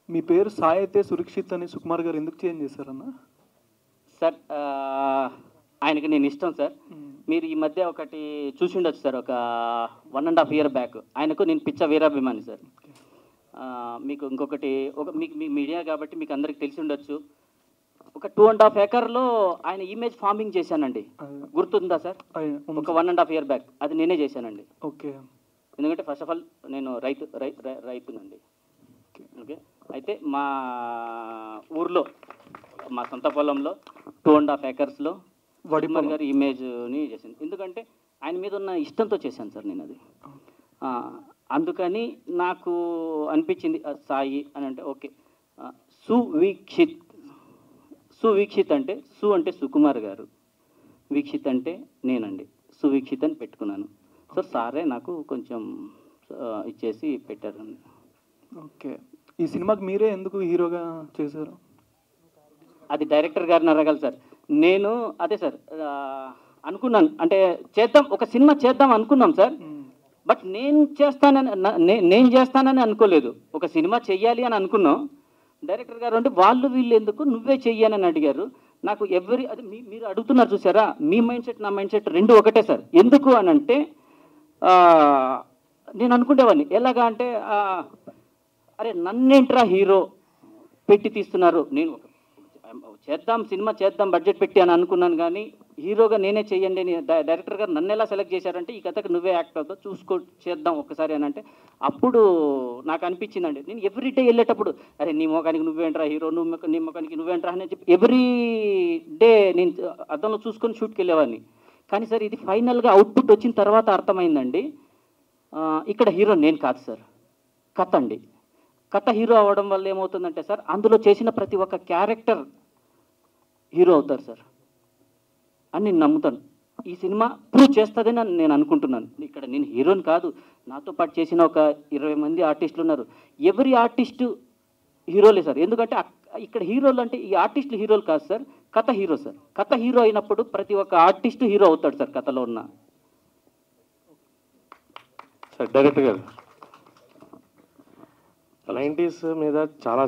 మీ పేరు సాయి అయితే సురక్షిత్ అని సుకుమార్ గారు ఎందుకు చేంజ్ చేశారన్న? సార్ ఆయనకి నేను ఇష్టం సార్. మీరు ఈ మధ్య ఒకటి చూసి ఉండొచ్చు సార్, ఒక 1.5 year బ్యాక్ ఆయనకు నేను పిచ్చ వీరాభిమాని సార్. మీకు ఇంకొకటి మీకు మీ మీడియా కాబట్టి మీకు అందరికి తెలిసి ఉండొచ్చు, ఒక 2.5 acre ఆయన ఇమేజ్ ఫార్మింగ్ చేశానండి. గుర్తుందా సార్? ఒక 1.5 year బ్యాక్ అది నేనే చేశానండి. ఓకే. ఎందుకంటే ఫస్ట్ ఆఫ్ ఆల్ నేను రైతునండి. ఓకే. అయితే మా ఊర్లో మా సొంత పొలంలో 2.5 acres వడిమర్ గారి ఇమేజ్ని చేశాను. ఎందుకంటే ఆయన మీద ఉన్న ఇష్టంతో చేశాను సార్ నేను అది. అందుకని నాకు అనిపించింది సాయి అని అంటే ఓకే. సువీక్షిత్ అంటే అంటే సుకుమార్ గారు, వీక్షిత్ అంటే నేనండి, సువీక్షిత్ అని పెట్టుకున్నాను. సో సారే నాకు కొంచెం ఇచ్చేసి పెట్టారండి. ఓకే. ఈ సినిమాకి మీరే ఎందుకు హీరోగా చేశారు? అది డైరెక్టర్ గారిని అడగాలి సార్. నేను అదే సార్ అనుకున్నాను, అంటే చేద్దాం, ఒక సినిమా చేద్దాం అనుకున్నాం సార్. బట్ నేను చేస్తానని అనుకోలేదు. ఒక సినిమా చెయ్యాలి అని అనుకున్నాం. డైరెక్టర్ గారు అంటే వాళ్ళు వీళ్ళు ఎందుకు, నువ్వే చెయ్యాలని అడిగారు. నాకు అది మీరు అడుగుతున్నారు చూసారా, మీ మైండ్ సెట్ నా మైండ్ సెట్ రెండు ఒకటే సార్. ఎందుకు అని అంటే నేను అనుకునేవాడిని ఎలాగా అంటే అరే నన్నేంట్రా హీరో పెట్టి తీస్తున్నారు, నేను సినిమా చేద్దాం బడ్జెట్ పెట్టి అని అనుకున్నాను. కానీ హీరోగా నేనే చెయ్యండి అని డైరెక్టర్ గారు నన్ను ఎలా సెలెక్ట్ చేశారంటే, ఈ కథకు నువ్వే యాక్ట్ అవుతావు, చూసుకో చేద్దాం ఒక్కసారి అని అంటే, అప్పుడు నాకు అనిపించిందండి. నేను ఎవ్రీడే వెళ్ళేటప్పుడు అరే నీ మొఖానికి నువ్వేంట్రా హీరో, నీ మొఖానికి నువ్వేంట్రా అని చెప్పి ఎవ్రీ డే నేను అద్దంలో చూసుకొని షూట్కి వెళ్ళేవాడిని. కానీ సార్ ఇది ఫైనల్గా అవుట్పుట్ వచ్చిన తర్వాత అర్థమైందండి, ఇక్కడ హీరో నేను కాదు సార్, కథ అండి. కథ హీరో అవ్వడం వల్ల ఏమవుతుందంటే సార్, అందులో చేసిన ప్రతి ఒక్క క్యారెక్టర్ హీరో అవుతారు సార్ అని నేను నమ్ముతాను. ఈ సినిమా ప్రూవ్ చేస్తుందని నేను అనుకుంటున్నాను. ఇక్కడ నేను హీరోని కాదు, నాతో పాటు చేసిన ఒక 20 మంది ఆర్టిస్టులు ఉన్నారు. ఎవరి ఆర్టిస్టు హీరోలే సార్. ఎందుకంటే ఇక్కడ హీరోలు అంటే ఈ ఆర్టిస్టులు హీరోలు కాదు సార్, కథ హీరో సార్. కథ హీరో అయినప్పుడు ప్రతి ఒక్క ఆర్టిస్టు హీరో అవుతాడు సార్ కథలో ఉన్న. సార్ డైరెక్టర్ గారు 90s మీద చాలా